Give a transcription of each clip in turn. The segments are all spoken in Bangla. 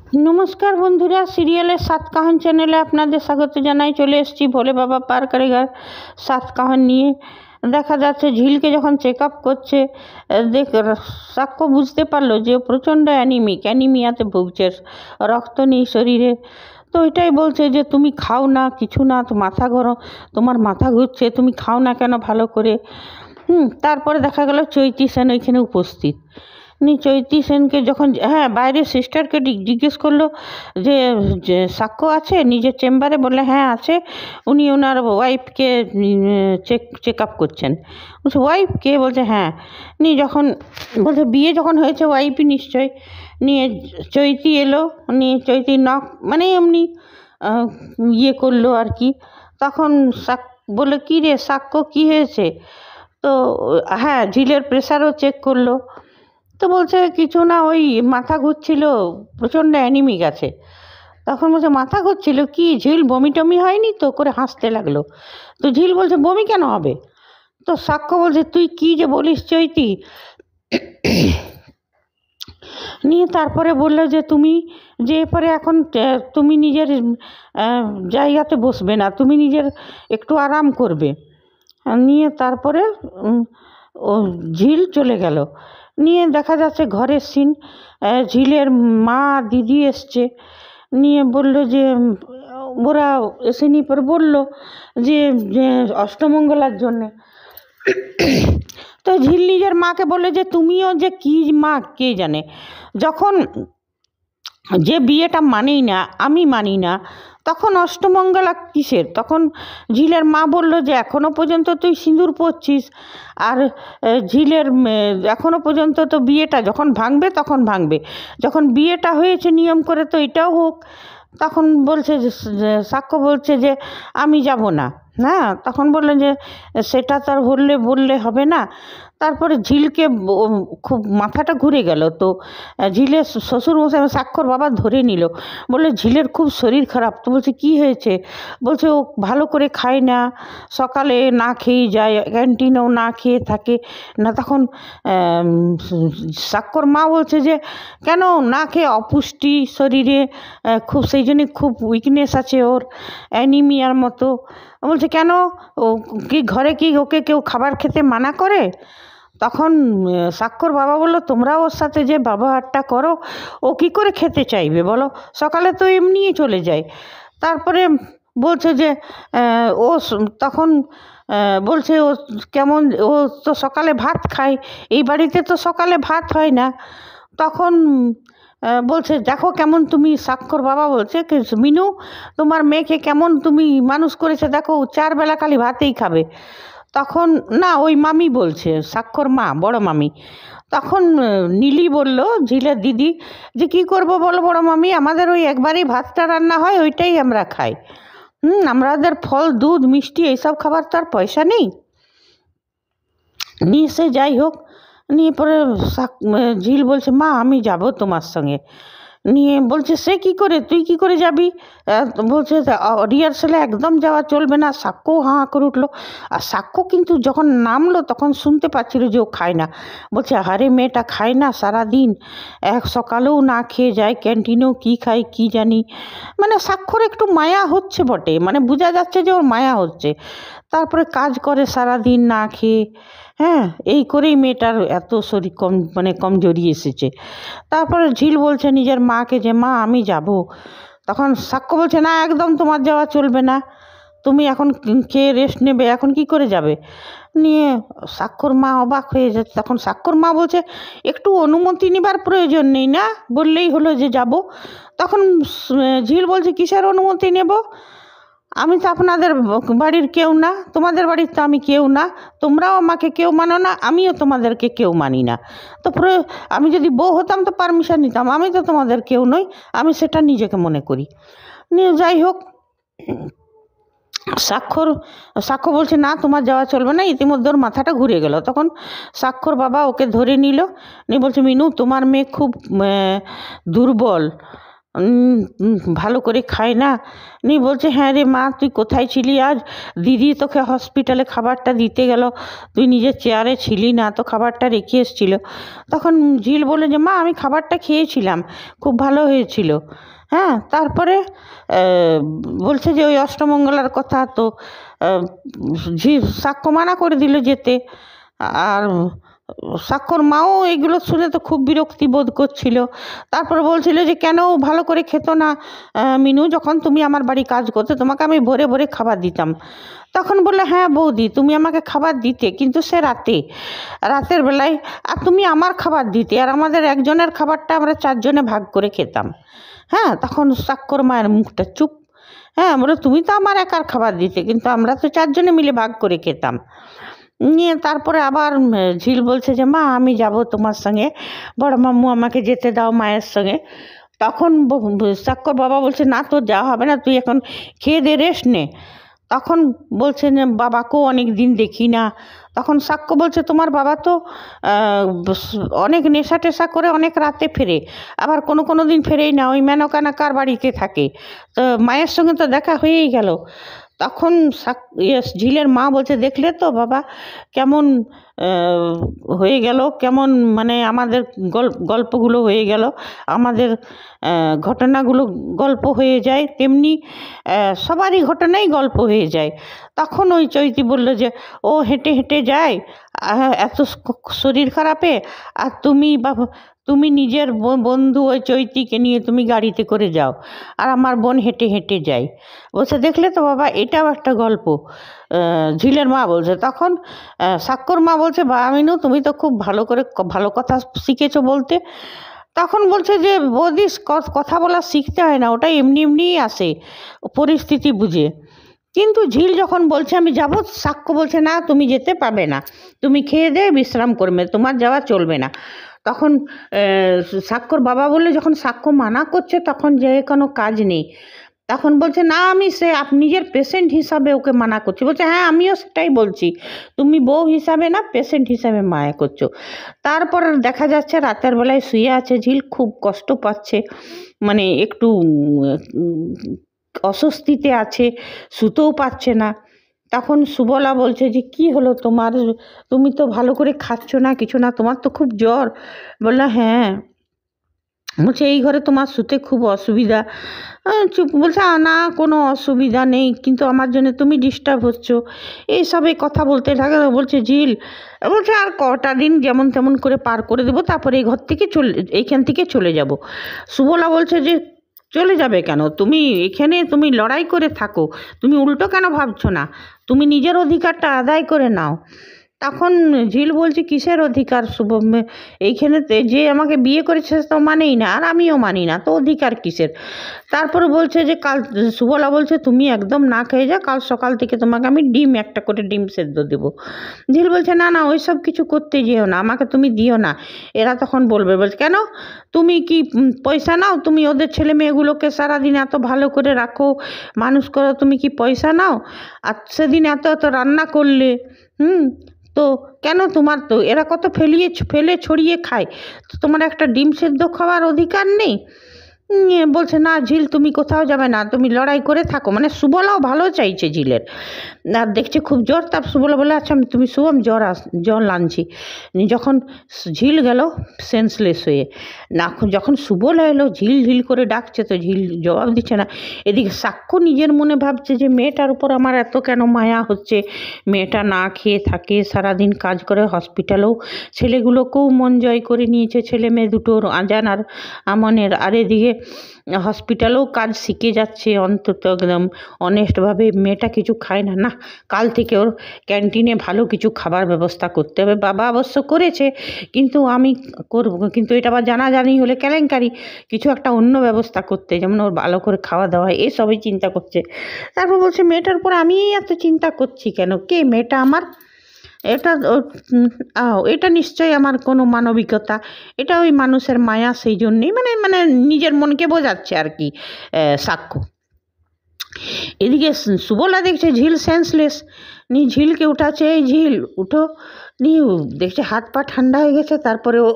নমস্কার বন্ধুরা, সিরিয়ালের সাত কাহান চ্যানেলে আপনাদের স্বাগত জানাই। চলে এসেছি ভোলে বাবা পার করেগার সাত কাহান নিয়ে। দেখা যাচ্ছে ঝিলকে যখন চেক আপ করছে, সাক্ষ্য বুঝতে পারলো যে প্রচণ্ড অ্যানিমিয়াতে ভুগছে, রক্ত নেই শরীরে। তো এটাই বলছে যে তুমি খাও না, কিছু না, তো তোমার মাথা ঘুরছে, তুমি খাও না কেন ভালো করে। তারপরে দেখা গেল চৈতি সেন ওইখানে উপস্থিত। চৈতি সেনকে যখন বাইরের সিস্টারকে জিজ্ঞেস করলো যে সাক্ষ্য আছে নিজের চেম্বারে, বললে হ্যাঁ আছে, উনি ওনার ওয়াইফকে চেক আপ করছেন। বলছে ওয়াইফকে? বলছে হ্যাঁ। যখন বলছে বিয়ে যখন হয়েছে ওয়াইফই নিশ্চয়। চৈতি এলো, চৈতি নখ মানে এমনি ইয়ে করলো আর কি। তখন বললো কী রে সাক্ষ্য, কী হয়েছে? তো হ্যাঁ, ঝিলের প্রেশারও চেক করলো। তো বলছে কিছু না, ওই মাথা ঘুরছিল, প্রচণ্ড অ্যানিমিক আছে। তখন বলছে মাথা ঘুরছিল কি, ঝিল বমি টমি হয়নি তো? করে হাসতে লাগলো। তো ঝিল বলছে বমি কেন হবে? তো সাক্ষ্য বলছে তুই কি যে বলিস চৈতি। তারপরে বললো যে তুমি যে পরে এখন তুমি নিজের জায়গাতে বসবে না, তুমি নিজের একটু আরাম করবে। তারপরে ও ঝিল চলে গেল। দেখা যাচ্ছে ঘরের সিন, ঝিলের মা দিদি এসছে। বলল যে ওরা এসে পরে বললো যে অষ্টমঙ্গলার জন্যে। তো ঝিল নিজের মাকে বলে যে তুমিও যে কি মা কে জানে, যখন যে বিয়েটা মানেই না, আমি মানি না, তখন অষ্টমঙ্গলা কিসের? তখন ঝিলের মা বলল যে এখনও পর্যন্ত তুই সিঁদুর পরছিস, আর ঝিলের এখনও পর্যন্ত তো বিয়েটা যখন ভাঙবে তখন ভাঙবে, যখন বিয়েটা হয়েছে নিয়ম করে তো এটাও হোক। তখন বলছে যে সাক্ষ্য বলছে যে আমি যাব না। তখন বললেন যে সেটা তো আর বললে হবে না। তারপরে ঝিলকে খুব মাথাটা ঘুরে গেল। তো ঝিলের শ্বশুরমশাই সাক্ষর বাবা ধরে নিল, বললে ঝিলের খুব শরীর খারাপ। তো বলছে কি হয়েছে? বলছে ও ভালো করে খায় না, সকালে না খেয়ে যায়, ক্যান্টিনেও না খেয়ে থাকে না। তখন সাক্ষর মা বলছে যে কেন না খেয়ে? অপুষ্টি শরীরে খুব, সেই জন্যে খুব উইকনেস আছে ওর, অ্যানিমিয়ার মতো। বলছে কেন, ও কি ঘরে কি ওকে কেউ খাবার খেতে মানা করে? তখন সাক্ষর বাবা বললো তোমরাও ওর সাথে যে ব্যবহারটা করো, ও কি করে খেতে চাইবে বলো? সকালে তো এমনিই চলে যায়। তারপরে বলছে যে ও তখন বলছে ও কেমন, ও তো সকালে ভাত খায়, এই বাড়িতে তো সকালে ভাত হয় না। তখন বলছে দেখো কেমন তুমি, সাক্ষর বাবা বলছে মিনু তোমার মেয়েকে কেমন তুমি মানুষ করেছে, দেখো 4 বেলা খালি ভাতেই খাবে। তখন না, ওই মামি বলছে, সাক্ষর মা, বড় মামি। তখন নীলি বলল ঝিলের দিদি যে কি করব বলো বড় মামি, আমাদের ওই একবারই ভাতটা রান্না হয়, ওইটাই আমরা খাই। আমাদের ফল দুধ মিষ্টি এইসব খাবার তো আর পয়সা নেই। সে যাই হোক, পরে ঝিল বলছে মা আমি যাব তোমার সঙ্গে। বলছে সে কি করে, তুই কি করে যাবি? বলছে রিহার্সালে একদম যাওয়া চলবে না। সাক্ষ্য হাঁ করে উঠলো। আর সাক্ষ্য কিন্তু যখন নামলো তখন শুনতে পাচ্ছিল যে ও খায় না। বলছে আরে মেয়েটা খায় না সারাদিন, সকালেও না খেয়ে যায়, ক্যান্টিনেও কি খায় কি জানি। মানে সাক্ষর একটু মায়া হচ্ছে বটে, মানে বোঝা যাচ্ছে যে ওর মায়া হচ্ছে। তারপরে কাজ করে সারাদিন না খেয়ে, এই করেই মেয়েটার এত শরীর কমজোরি এসেছে। তারপরে ঝিল বলছে নিজের মাকে যে মা আমি যাব। তখন সাক্ষ্য বলছে না একদম তোমার যাওয়া চলবে না, তুমি এখন খেয়ে রেস্ট নেবে, এখন কি করে যাবে? সাক্ষর মা অবাক হয়ে যাচ্ছে। তখন সাক্ষর মা বলছে একটু অনুমতি নেবার প্রয়োজন নেই না, বললেই হলো যে যাব। তখন ঝিল বলছে কিসের অনুমতি নেব? আমি তো আপনাদের বাড়ির কেউ না, তোমাদের বাড়ির তো আমি কেউ না, তোমরাও আমাকে কেউ মানো না, আমিও তোমাদেরকে কেউ মানি না। তো আমি যদি বউ হতাম তো পারমিশন নিতাম, আমি তো তোমাদের কেউ নই, আমি সেটা নিজেকে মনে করি। যাই হোক, সাক্ষ্য বলছে না তোমার যাওয়া চলবে না। ইতিমধ্যে ওর মাথাটা ঘুরে গেল। তখন সাক্ষর বাবা ওকে ধরে নিল, বলছে মিনু তোমার মেয়ে খুব দুর্বল, ভালো করে খায় না। নিয়ে বলছে, হ্যাঁ রে মা, তুই কোথায় ছিলি আজ? দিদি তোকে হসপিটালে খাবারটা দিতে গেল, তুই নিজের চেয়ারে ছিলি না, তো খাবারটা রেখে এসেছিল। তখন ঝিল বলে যে মা, আমি খাবারটা খেয়েছিলাম, খুব ভালো হয়েছিল। হ্যাঁ, তারপরে বলছে যে ওই অষ্টমঙ্গলার কথা তো সাক্ষ্য মানা করে দিল যেতে। আর সাক্ষর মাও এগুলো শুনে তো খুব বিরক্তি বোধ করছিল। তারপর বলছিল যে কেন ভালো করে খেত না মিনু, যখন তুমি আমার বাড়ি কাজ করতে তোমাকে আমি ভরে ভরে খাবার দিতাম। তখন বললো, হ্যাঁ বৌদি, তুমি আমাকে খাবার দিতে, কিন্তু সে রাতের বেলায়, আর তুমি আমার খাবার দিতে, আর আমাদের একজনের খাবারটা আমরা 4 জনে ভাগ করে খেতাম। হ্যাঁ, তখন সাক্ষর মায়ের মুখটা চুপ। হ্যাঁ, বলে তুমি তো আমার একার খাবার দিতে, কিন্তু আমরা তো 4 জনে মিলে ভাগ করে খেতাম। নিয়ে তারপরে আবার ঝিল বলছে যে মা, আমি যাব তোমার সঙ্গে, বড় মাম্মু আমাকে যেতে দাও মায়ের সঙ্গে। তখন সাক্ষর বাবা বলছে, না তোর যাওয়া হবে না, তুই এখন খেয়ে দে, রেস্ট নে। তখন বলছে যে বাবাকেও অনেক দিন দেখি না। তখন সাক্ষ্য বলছে, তোমার বাবা তো অনেক নেশা টেশা করে অনেক রাতে ফেরে, আবার কোনো কোনো দিন ফেরেই না, ওই মেনকানাকার বাড়িতে থাকে, তো মায়ের সঙ্গে তো দেখা হয়েই গেল। তখন ঝিলের মা বলছে, দেখলে তো বাবা কেমন হয়ে গেল, কেমন মানে আমাদের গল্পগুলো হয়ে গেল, আমাদের ঘটনাগুলো গল্প হয়ে যায়, তেমনি সবারই ঘটনাই গল্প হয়ে যায়। তখন ওই চৈতি বলল যে ও হেঁটে হেঁটে যায় এত শরীর খারাপে, আর তুমি নিজের বন্ধু ওই চৈতিকে নিয়ে তুমি গাড়িতে করে যাও, আর আমার বোন হেঁটে হেঁটে যায়। বলছে, দেখলে তো বাবা, এটাও একটা গল্প, ঝিলের মা বলছে। তখন সাক্ষর মা বলছে, বা মিনু, তুমি তো খুব ভালো কথা শিখেছো বলতে। তখন বলছে যে বৌদি, কথা বলা শিখতে হয় না, ওটা এমনি এমনিই আসে পরিস্থিতি বুঝে। কিন্তু ঝিল যখন বলছে আমি যাব, সাক্ষ্য বলছে, না তুমি যেতে পারবে না, তুমি খেয়ে দিয়ে বিশ্রাম করবে, তোমার যাওয়া চলবে না। তখন সাক্ষ্যর বাবা বললে, যখন সাক্ষ্য মানা করছে তখন যে কোনো কাজ নেই। তখন বলছে, না আমি নিজের পেশেন্ট হিসাবে ওকে মানা করছি। বলছে, হ্যাঁ আমিও সেটাই বলছি, তুমি বউ হিসাবে না, পেশেন্ট হিসাবে মায়া করছো। তারপর দেখা যাচ্ছে রাতের বেলায় শুয়ে আছে ঝিল, খুব কষ্ট পাচ্ছে, মানে একটু অস্বস্তিতে আছে, শুতেও পাচ্ছে না। তখন সুবলা বলছে যে কি হলো তোমার, তুমি তো ভালো করে খাচ্ছ না, কিছু না, তোমার তো খুব জ্বর। বললো, হ্যাঁ। বলছে, এই ঘরে তোমার শুতে খুব অসুবিধা। চুপ। বলছে, না কোনো অসুবিধা নেই, কিন্তু আমার জন্য তুমি ডিস্টার্ব হচ্ছ, এইসবে কথা বলতে থাকে। বলছে ঝিল, বলছে আর কটা দিন যেমন তেমন করে পার করে দেবো, তারপরে এইখান থেকে চলে যাব। সুবলা বলছে যে চলে যাবে কেন, তুমি লড়াই করে থাকো, তুমি উল্টো কেন ভাবছো না, তুমি নিজের অধিকারটা আদায় করে নাও। তখন ঝিল বলছে, কিসের অধিকার শুভম, এইখানে যে আমাকে বিয়ে করেছে তো মানেই না, আর আমিও মানি না, তো অধিকার কিসের। তারপরে বলছে যে সুবলা বলছে, তুমি একদম না খেয়ে যাও, কাল সকাল থেকে তোমাকে আমি একটা করে ডিম সেদ্ধ দেবো। ঝিল বলছে, না না, ওই সব কিছু করতে যেও না, আমাকে তুমি দিও না। এরা তখন বলবে, বলছে কেন, তুমি কি পয়সা নাও, তুমি ওদের ছেলে মেয়েগুলোকে সারাদিন এত ভালো করে রাখো, মানুষ করো, তুমি কি পয়সা নাও? আর সেদিন এত এত রান্না করলে, তো কেন, তোমার তো এরা কত ফেলে ছড়িয়ে খায়, তো তোমার একটা ডিম সেদ্ধ খাওয়ার অধিকার নেই? বলছে, না ঝিল, তুমি কোথাও যাবে না, তুমি লড়াই করে থাকো। মানে সুবলাও ভালো চাইছে ঝিলের, আর দেখছে খুব জ্বর। তার সুবলা বলে, আচ্ছা তুমি শুভম জ্বর আনছি। যখন ঝিল গেল সেন্সলেস হয়ে, না যখন সুবলা এলো, ঝিল করে ডাকছে, তো ঝিল জবাব দিচ্ছে না। এদিকে সাক্ষ্য নিজের মনে ভাবছে যে মেয়েটার উপর আমার এত কেন মায়া হচ্ছে, মেয়েটা না খেয়ে থাকে, সারাদিন কাজ করে, হসপিটালেও ছেলেগুলোকেও মন জয় করে নিয়েছে, ছেলে মেয়ে দুটোর, আজান আর আমনের। আর এদিকে হসপিটালেও কাজ শিখে যাচ্ছে অন্তত একদম অনেস্টভাবে। মেয়েটা কিছু খায় না, না কাল থেকে ওর ক্যান্টিনে ভালো কিছু খাবার ব্যবস্থা করতে হবে। বাবা অবশ্য করেছে, কিন্তু আমি করব, কিন্তু এটা আবার জানাজানি হলে কেলেঙ্কারি, কিছু একটা অন্য ব্যবস্থা করতে, যেমন ওর ভালো করে খাওয়া দাওয়া, এসবই চিন্তা করছে। তারপর বলছে, মেয়েটার উপর আমি এত চিন্তা করছি কেন, কে মেয়েটা আমার, এটা নিশ্চয়ই আমার কোনো মানবিকতা, এটা ওই মানুষের মায়া, সেই জন্যেই মানে মানে নিজের মনকে বোঝাচ্ছে আর কি সাক্ষ্য। এদিকে সুবলা দেখছে ঝিল সেন্সলেস, ঝিলকে উঠাচ্ছে, এই ঝিল উঠো, দেখছে হাত পা ঠান্ডা হয়ে গেছে। তারপরে ও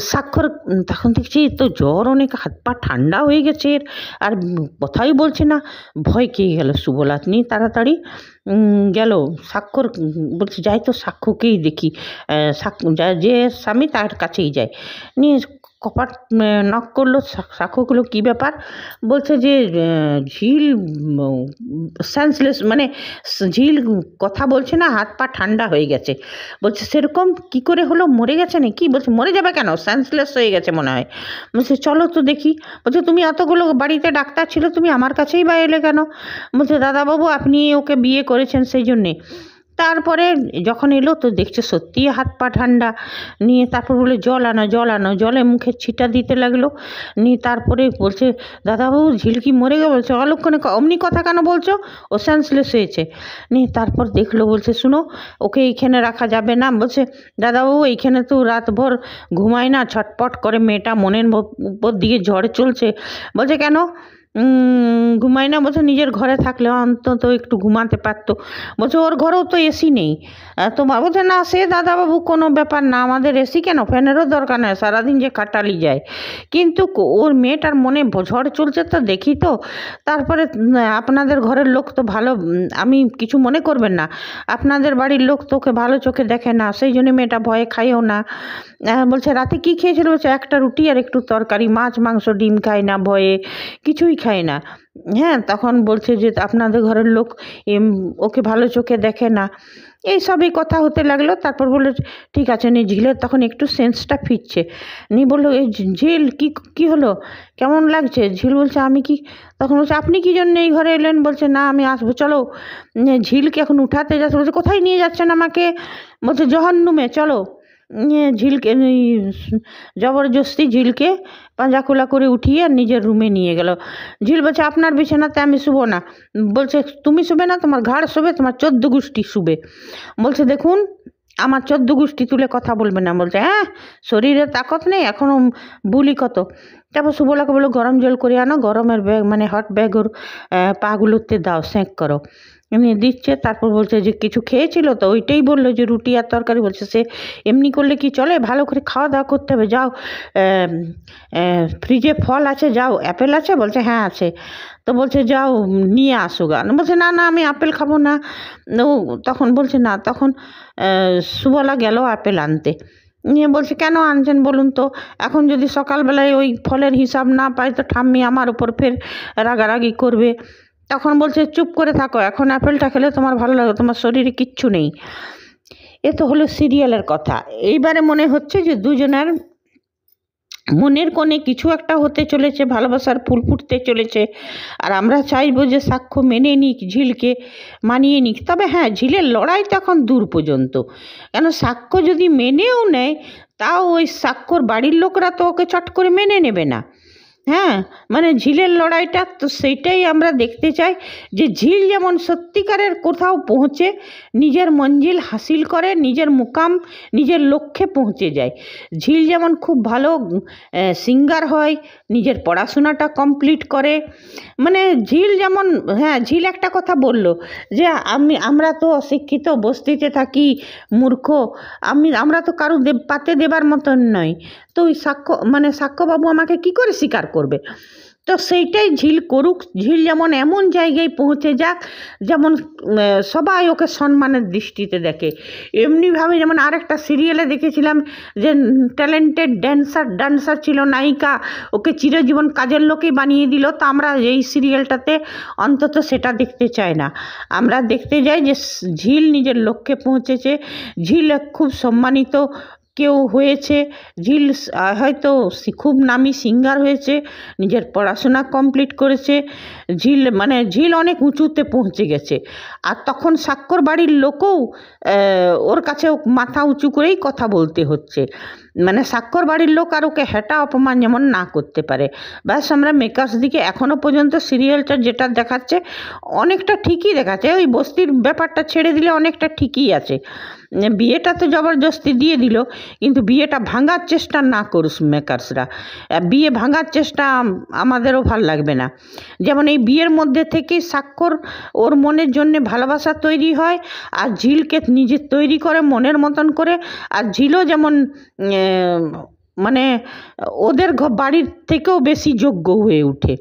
স্বাক্ষর তখন দেখছি এর তো জ্বর, অনেক হাত পা ঠান্ডা হয়ে গেছে এর, আর কথাই বলছে না। ভয় খেয়ে গেল সুবলা, নিয়ে তাড়াতাড়ি গেল স্বাক্ষর, বলছে যাই তো সাক্ষ্যকেই দেখি, যে স্বামী তার কাছেই যায়। নিয়ে কপাট নক করলো, সাক্ষ্যগুলো কী ব্যাপার, বলছে যে ঝিল সেন্সলেস, মানে ঝিল কথা বলছে না, হাত পা ঠান্ডা হয়ে গেছে। বলছে সেরকম কি করে হলো, মরে গেছে নাকি? বলছে মরে যাবে কেন, সেন্সলেস হয়ে গেছে মনে হয়। বলছে চলো তো দেখি। বলছে তুমি এতগুলো বাড়িতে ডাক্তার ছিল, তুমি আমার কাছেই বা এলে কেন? বলছে দাদাবাবু আপনি ওকে বিয়ে করেছেন সেই জন্যে। তারপরে যখন এলো তো দেখছে সত্যিই হাত পা ঠান্ডা। নিয়ে তারপর বলে জল আনো, জল আনো, জলে মুখে ছিটা দিতে লাগলো। নিয়ে তারপরে বলছে দাদাবাবু ঝিলকি মরে গেল। বলছে অলক্ষণে অমনি কথা কেন বলছো, ও সেন্সলেস হয়েছে। নিয়ে তারপর দেখলো, বলছে শুনো ওকে এইখানে রাখা যাবে না। বলছে দাদাবাবু এইখানে তো রাতভর ঘুমায় না, ছটপট করে মেয়েটা, মনের উপর দিকে ঝড় চলছে। বলছে কেন ঘুমায় না? বলছে নিজের ঘরে থাকলে অন্তত একটু ঘুমাতে পারতো। বলছে ওর ঘরেও তো এসি নেই তোমার। বলছে না সে দাদাবাবু কোনো ব্যাপার না, আমাদের এসি কেন, ফ্যানেরও দরকার নেই, সারাদিন যে কাটালি যায়। কিন্তু ওর মেয়েটার মনে ঝড় চলছে তো দেখি তো। তারপরে আপনাদের ঘরের লোক তো ভালো, আমি কিছু মনে করবেন না, আপনাদের বাড়ির লোক তোকে ভালো চোখে দেখে না, সেই জন্য মেয়েটা ভয়ে খাইও না। বলছে রাতে কি খেয়েছিল? বলছে একটা রুটি আর একটু তরকারি, মাছ মাংস ডিম খায় না, ভয়ে কিছুই খায় না। হ্যাঁ, তখন বলছে যে আপনাদের ঘরের লোক ওকে ভালো চোখে দেখে না। এইসবই কথা হতে লাগলো। তারপর বললো ঠিক আছে নি, ঝিলের তখন একটু সেন্সটা ফিরছে। নি বললো এই ঝিল কি কি হলো, কেমন লাগছে? ঝিল বলছে আমি কি, তখন বলছে আপনি কি জন্য এই ঘরে এলেন? বলছে না আমি আসবো, চলো ঝিলকে এখন উঠাতে যাচ্ছে। বলছে কোথায় নিয়ে যাচ্ছেন আমাকে? বলছে জহন্নুমে চলো। ঝিলকে জবরদস্তি ঝিলকে পাঁজাকুলা করে উঠিয়ে নিজের রুমে নিয়ে গেল। ঝিল বলছে আপনার বিছানাতে আমি শুবো না। বলছে তুমি শুবে না, তোমার ঘাড় শুবে, তোমার 14 গোষ্ঠী শুবে। বলছে দেখুন আমার 14 গোষ্ঠী তুলে কথা বলবে না। বলছে হ্যাঁ শরীরে তাকত নেই এখনও, বুলি কত। তারপর সুবলাকে বললো গরম জল করে আনো, গরমের ব্যাগ মানে হট ব্যাগ ওর পাগুলোতে দাও, সেঁক করো। এমনি দিচ্ছে। তারপর বলছে যে কিছু খেয়েছিল তো, ওইটাই বললো যে রুটি আর তরকারি। বলছে সে এমনি করলে কি চলে, ভালো করে খাওয়া দাওয়া করতে হবে। যাও ফ্রিজে ফল আছে, যাও অ্যাপেল আছে? বলছে হ্যাঁ আছে। তো বলছে যাও নিয়ে আসো গা। বলছে না না আমি আপেল খাবো না। ও তখন বলছে না, তখন সুবলা গেল আপেল আনতে। নিয়ে বলছে কেন আনছেন বলুন তো, এখন যদি সকালবেলায় ওই ফলের হিসাব না পাই তো ঠাম্মি আমার উপর ফের রাগারাগি করবে। তখন বলছে চুপ করে থাকো, এখন অ্যাপেলটা খেলে তোমার ভালো লাগে, তোমার শরীরে কিচ্ছু নেই। এ তো হলো সিরিয়ালের কথা। এইবারে মনে হচ্ছে যে দুজনের মনের কোণে কিছু একটা হতে চলেছে, ভালোবাসার ফুল ফুটতে চলেছে। আর আমরা চাইবো যে সাক্ষ্য মেনে নিক, ঝিলকে মানিয়ে নিক। তবে হ্যাঁ ঝিলের লড়াই তো এখন দূর পর্যন্ত, কেন সাক্ষ্য যদি মেনেও নেয় তাও ওই সাক্ষ্যর বাড়ির লোকরা তো ওকে চট করে মেনে নেবে না। হ্যাঁ মানে ঝিলের লড়াইটা তো সেইটাই আমরা দেখতে চাই, যে ঝিল যেমন সত্যিকারের কোথাও পৌঁছে নিজের মঞ্জিল হাসিল করে, নিজের মুকাম নিজের লক্ষ্যে পৌঁছে যায়। ঝিল যেমন খুব ভালো সিঙ্গার হয়, নিজের পড়াশোনাটা কমপ্লিট করে। মানে ঝিল যেমন, হ্যাঁ ঝিল একটা কথা বলল যে আমরা তো অশিক্ষিত, বস্তিতে থাকি, মূর্খ, আমরা তো কারো পাতে দেবার মতন নয়। তো ওই সাক্ষ্যবাবু আমাকে কি করে স্বীকার করবে? তো সেইটাই ঝিল করুক। ঝিল যেমন এমন জায়গায় পৌঁছে যাক যেমন সবাই ওকে সম্মানের দৃষ্টিতে দেখে। এমনিভাবে যেমন আরেকটা সিরিয়ালে দেখেছিলাম যে ট্যালেন্টেড ডান্সার ছিল নায়িকা, ওকে চিরজীবন কাজের লোকেই বানিয়ে দিল। তো আমরা এই সিরিয়ালটাতে অন্তত সেটা দেখতে চাই না। আমরা দেখতে যাই যে ঝিল নিজের লক্ষ্যে পৌঁছেছে, ঝিল খুব সম্মানিত কেউ হয়েছে, ঝিল হয়তো খুব নামি সিঙ্গার হয়েছে, নিজের পড়াশোনা কমপ্লিট করেছে, ঝিল অনেক উঁচুতে পৌঁছে গেছে। আর তখন সাক্ষ্যর বাড়ির লোকও ওর কাছে মাথা উঁচু করেই কথা বলতে হচ্ছে, মানে সাক্ষ্যর বাড়ির লোক আর ওকে হেঁটা অপমান যেমন না করতে পারে। ব্যাস আমরা মেকার্স দিকে এখনও পর্যন্ত সিরিয়ালটা যেটা দেখাচ্ছে অনেকটা ঠিকই দেখাচ্ছে, ওই বস্তির ব্যাপারটা ছেড়ে দিলে অনেকটা ঠিকই আছে। বিয়েটা তো জবরদস্তি দিয়ে দিল, কিন্তু বিয়েটা ভাঙার চেষ্টা না করুস মেকার্সরা। বিয়ে ভাঙার চেষ্টা আমাদেরও ভাল লাগবে না। যেমন এই বিয়ের মধ্যে থেকেই সাক্ষ্যর ওর মনের জন্যে ভালোবাসা তৈরি হয়, আর ঝিলকে নিজে তৈরি করে মনের মতন করে। আর ঝিলও যেমন মানে ওদের বাড়ির থেকেও বেশি যোগ্য হয়ে ওঠে।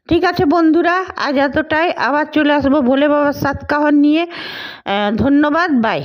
ঠিক আছে বন্ধুরা, আজ এতটাই। আবার চলে আসবো ভোলে বাবার সাতকাহন নিয়ে। ধন্যবাদ, বাই।